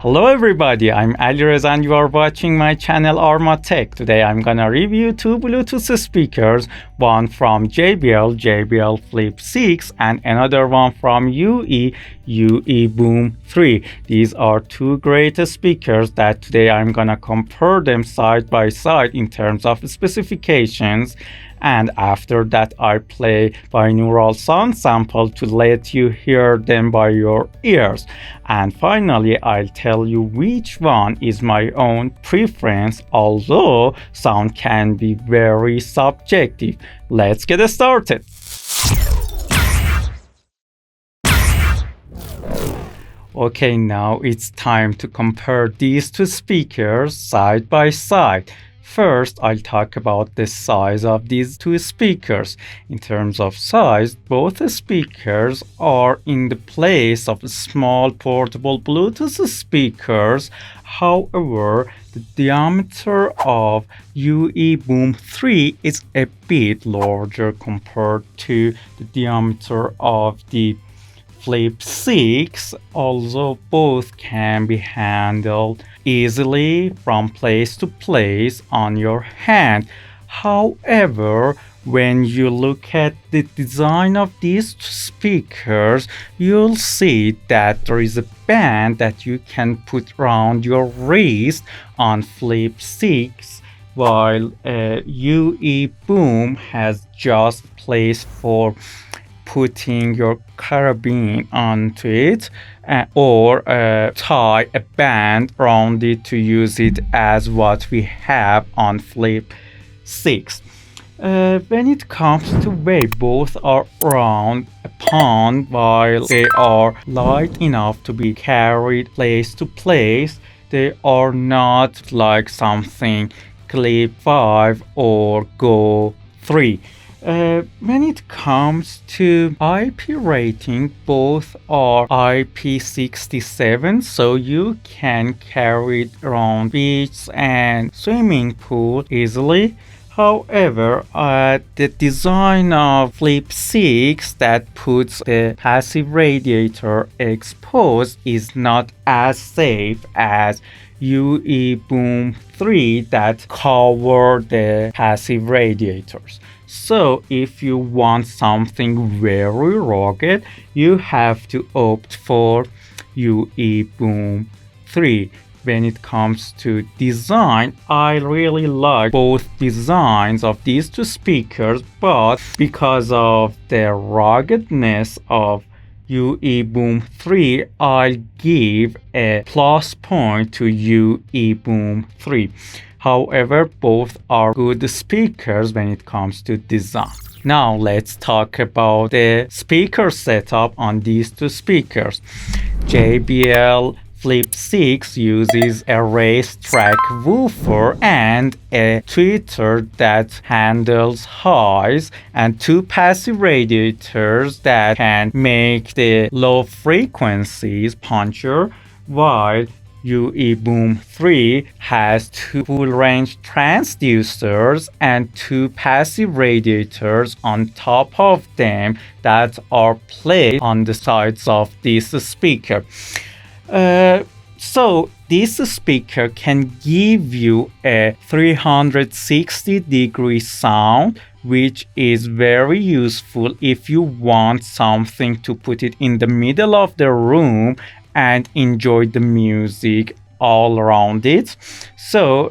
Hello everybody, I'm Ali Reza and you are watching my channel Arma Tech. Today I'm gonna review two Bluetooth speakers, one from JBL Flip 6 and another one from UE Boom 3. These are two great speakers that today I'm gonna compare them side by side in terms of specifications. And after that I play binaural sound sample to let you hear them by your ears. And finally I'll tell you which one is my own preference, although sound can be very subjective. Let's get started. Okay, now it's time to compare these two speakers side by side. First, I'll talk about the size of these two speakers. In terms of size, both speakers are in the place of small portable Bluetooth speakers. However, the diameter of UE Boom 3 is a bit larger compared to the diameter of the Flip 6, although both can be handled easily from place to place on your hand. However, when you look at the design of these speakers, you'll see that there is a band that you can put around your wrist on Flip 6, while UE Boom has just place for putting your carabiner onto it or tie a band around it to use it as what we have on Flip 6. When it comes to weight, both are around a pound, while they are light enough to be carried place to place. They are not like something Clip 5 or Go 3. When it comes to IP rating, both are IP67, so you can carry it around beach and swimming pool easily. However, the design of Flip 6 that puts the passive radiator exposed is not as safe as UE Boom 3 that cover the passive radiators. So if you want something very rugged, you have to opt for UE Boom 3. When it comes to design, I really like both designs of these two speakers, but because of the ruggedness of UE Boom 3, I'll give a plus point to UE Boom 3. However, both are good speakers when it comes to design. Now let's talk about the speaker setup on these two speakers. JBL Flip 6 uses a racetrack woofer and a tweeter that handles highs and two passive radiators that can make the low frequencies puncher, while UE Boom 3 has two full-range transducers and two passive radiators on top of them that are placed on the sides of this speaker. So this speaker can give you a 360-degree sound, which is very useful if you want something to put it in the middle of the room and enjoy the music all around it. So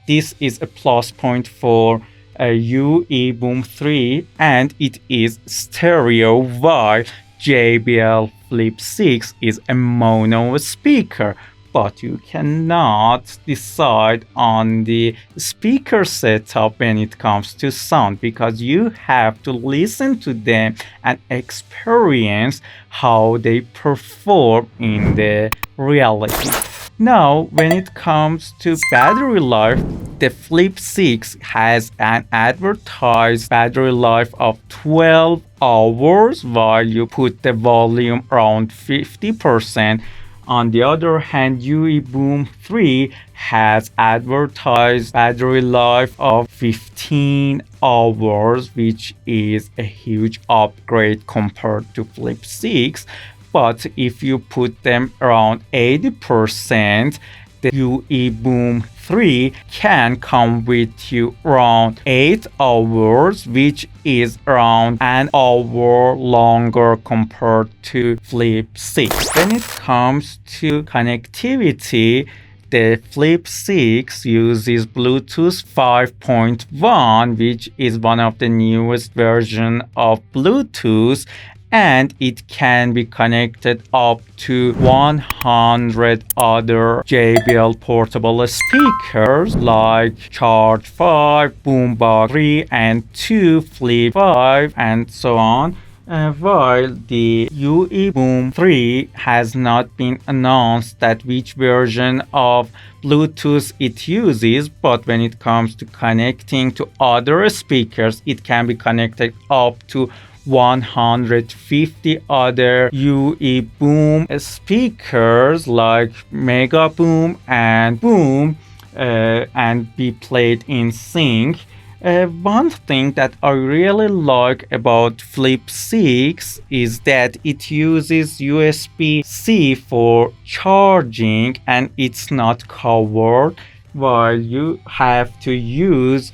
this is a plus point for UE Boom 3, and it is stereo, while JBL Flip 6 is a mono speaker. But you cannot decide on the speaker setup when it comes to sound, because you have to listen to them and experience how they perform in the reality. Now, when it comes to battery life, the Flip 6 has an advertised battery life of 12 hours while you put the volume around 50%. On the other hand, UE Boom 3 has advertised battery life of 15 hours, which is a huge upgrade compared to Flip 6. but if you put them around 80%, the UE Boom 3 can come with you around 8 hours, which is around an hour longer compared to Flip 6. When it comes to connectivity, the Flip 6 uses Bluetooth 5.1, which is one of the newest version of Bluetooth, and it can be connected up to 100 other JBL portable speakers like Charge 5, Boombox 3, and 2 Flip 5, and so on. While the UE Boom 3 has not been announced that which version of Bluetooth it uses, but when it comes to connecting to other speakers, it can be connected up to 150 other UE Boom speakers like Mega Boom and Boom and be played in sync. One thing that I really like about Flip 6 is that it uses USB-C for charging and it's not covered, while you have to use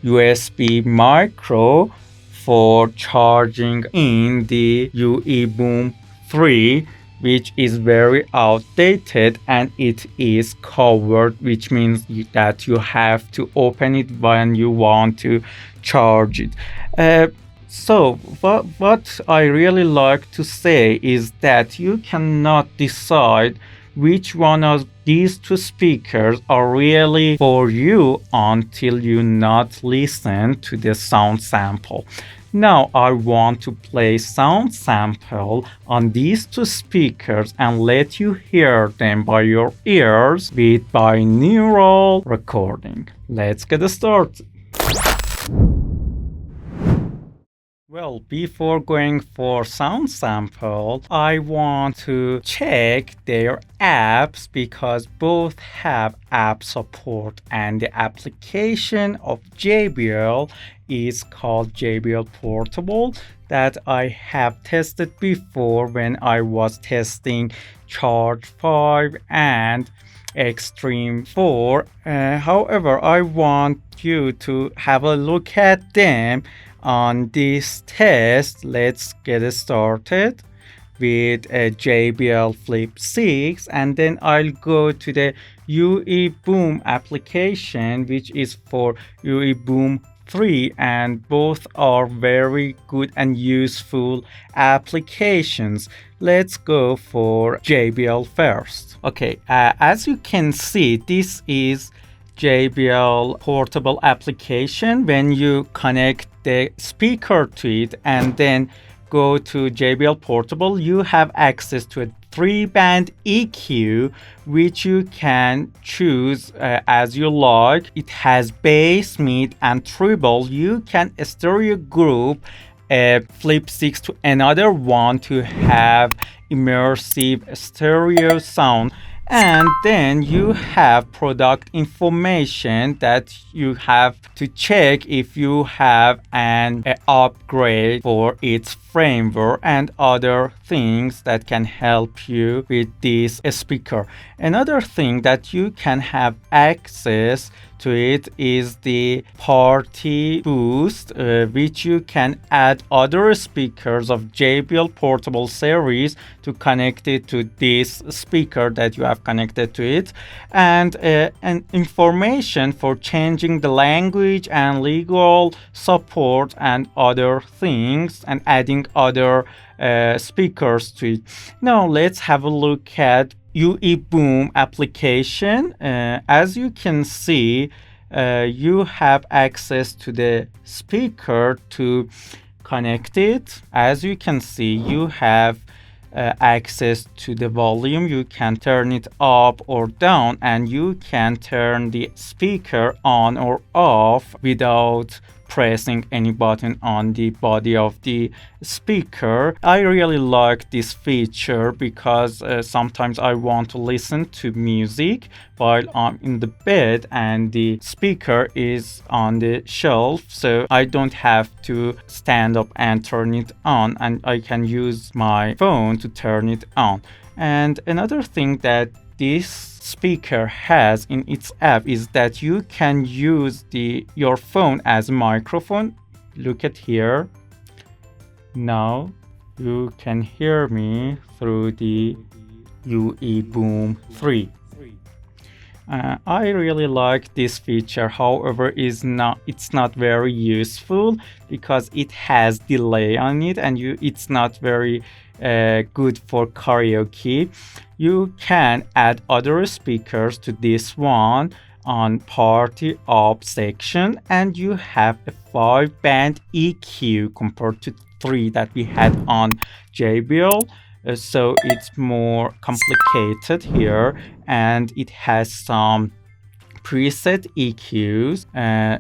USB micro for charging in the UE Boom 3, which is very outdated and it is covered, which means that you have to open it when you want to charge it. So what I really like to say is that you cannot decide which one of these two speakers are really for you until you not listen to the sound sample. Now I want to play sound sample on these two speakers and let you hear them by your ears with binaural recording. Let's get started. Well, before going for sound sample, I want to check their apps because both have app support, and the application of JBL is called JBL Portable that I have tested before when I was testing Charge 5 and Extreme 4. However, I want you to have a look at them on this test. Let's get started with a JBL Flip 6, and then I'll go to the UE Boom application, which is for UE Boom 3, and both are very good and useful applications. Let's go for JBL first. Okay, as you can see, this is JBL portable application. When you connect the speaker to it and then go to JBL Portable, you have access to a 3-band EQ, which you can choose as you like. It has bass, mid, and treble. You can stereo group a Flip 6 to another one to have immersive stereo sound. And then you have product information that you have to check if you have an upgrade for its framework and other things that can help you with this speaker. Another thing that you can have access to it is the party boost, which you can add other speakers of JBL Portable series to connect it to this speaker that you have connected to it, and information for changing the language and legal support and other things, and adding other speakers to it. Now let's have a look at UE Boom application. As you can see, you have access to the speaker to connect it. As you can see, you have access to the volume. You can turn it up or down, and you can turn the speaker on or off without pressing any button on the body of the speaker. I really like this feature because sometimes I want to listen to music while I'm in the bed and the speaker is on the shelf, so I don't have to stand up and turn it on, and I can use my phone to turn it on. And another thing that this speaker has in its app is that you can use your phone as a microphone. Look at here. Now you can hear me through the UE Boom 3. I really like this feature. However, it's not very useful because it has delay on it, and it's not very good for karaoke. You can add other speakers to this one on party up section, and you have a 5-band EQ compared to 3 that we had on JBL. So it's more complicated here, and it has some preset EQs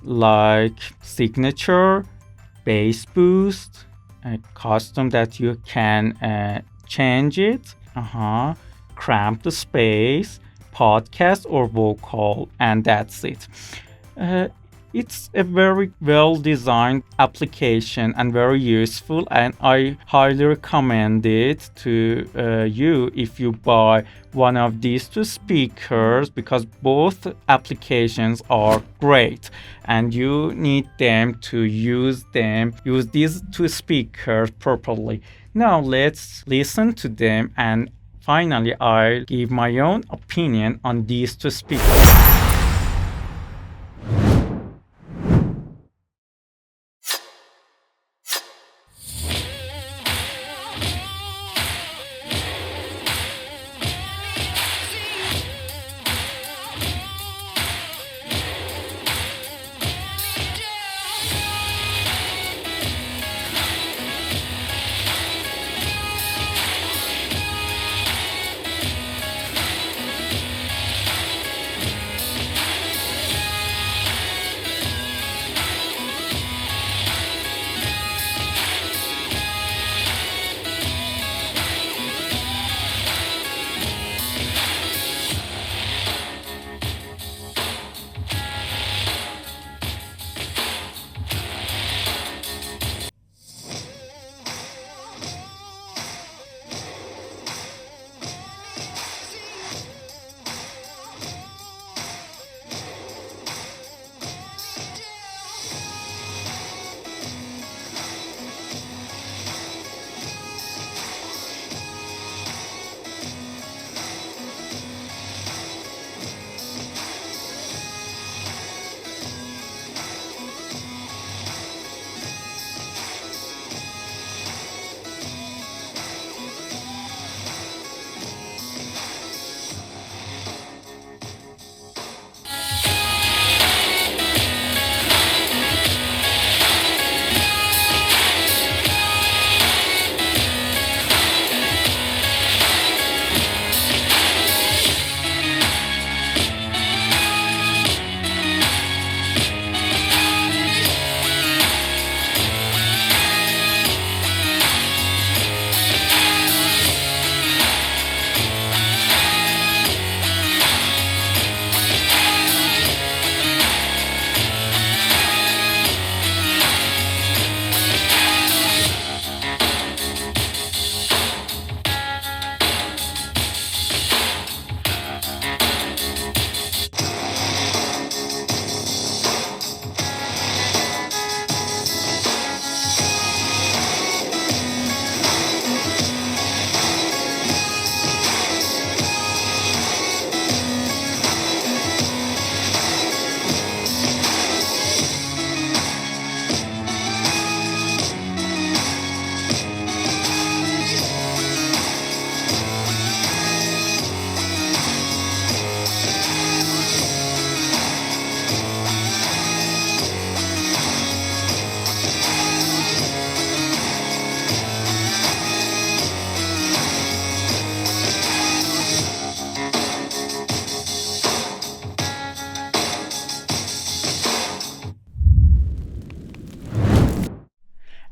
like signature, bass boost, custom that you can change it, cramp the space, podcast or vocal, and that's it. It's a very well designed application and very useful, and I highly recommend it to you if you buy one of these two speakers, because both applications are great and you need to use these two speakers properly. Now let's listen to them, and finally I'll give my own opinion on these two speakers.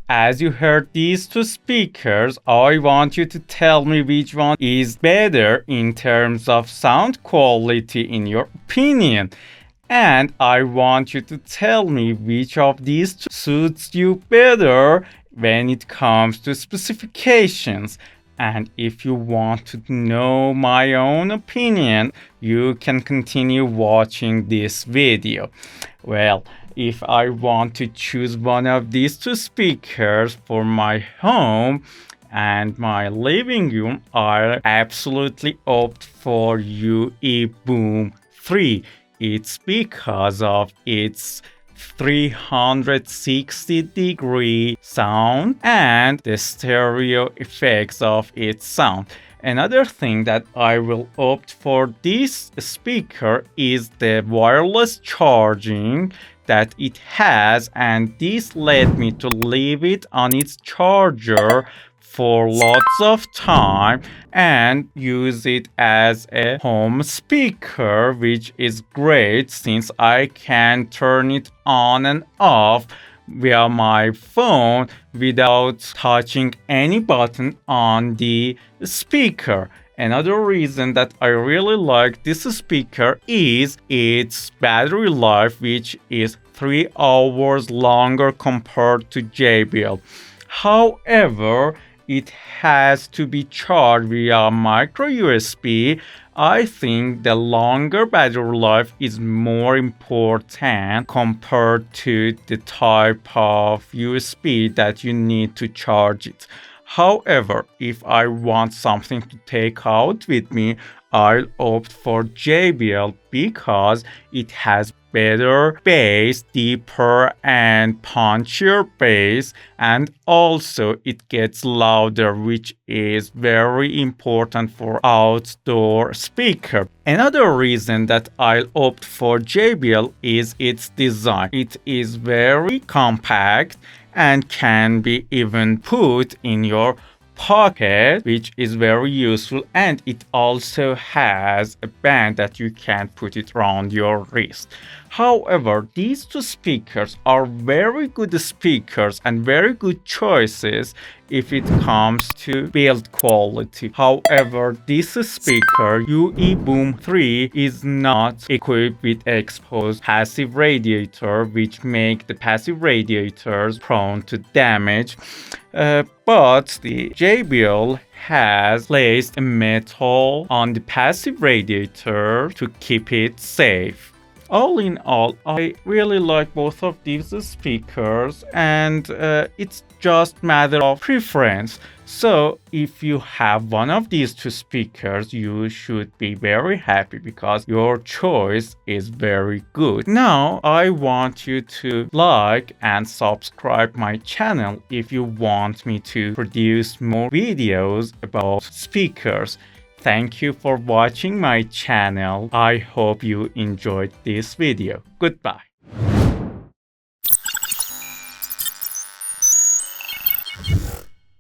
As you heard these two speakers, I want you to tell me which one is better in terms of sound quality in your opinion. And I want you to tell me which of these two suits you better when it comes to specifications. And if you want to know my own opinion, you can continue watching this video. Well, if I want to choose one of these two speakers for my home and my living room, I'll absolutely opt for UE Boom 3. It's because of its 360-degree sound and the stereo effects of its sound. Another thing that I will opt for this speaker is the wireless charging that it has, and this led me to leave it on its charger for lots of time and use it as a home speaker, which is great since I can turn it on and off via my phone without touching any button on the speaker. Another reason that I really like this speaker is its battery life, which is 3 hours longer compared to JBL. However, it has to be charged via micro USB. I think the longer battery life is more important compared to the type of USB that you need to charge it. However, if I want something to take out with me, I'll opt for JBL because it has better bass, deeper and punchier bass, and also it gets louder, which is very important for outdoor speaker. Another reason that I'll opt for JBL is its design. It is very compact and can be even put in your pocket, which is very useful, and it also has a band that you can put it around your wrist. However, these two speakers are very good speakers and very good choices if it comes to build quality. However, this speaker UE Boom 3 is not equipped with exposed passive radiator, which make the passive radiators prone to damage. But the JBL has placed a metal on the passive radiator to keep it safe. All in all, I really like both of these speakers, and it's just matter of preference. So if you have one of these two speakers, you should be very happy because your choice is very good. Now I want you to like and subscribe my channel if you want me to produce more videos about speakers. Thank you for watching my channel. I hope you enjoyed this video. Goodbye.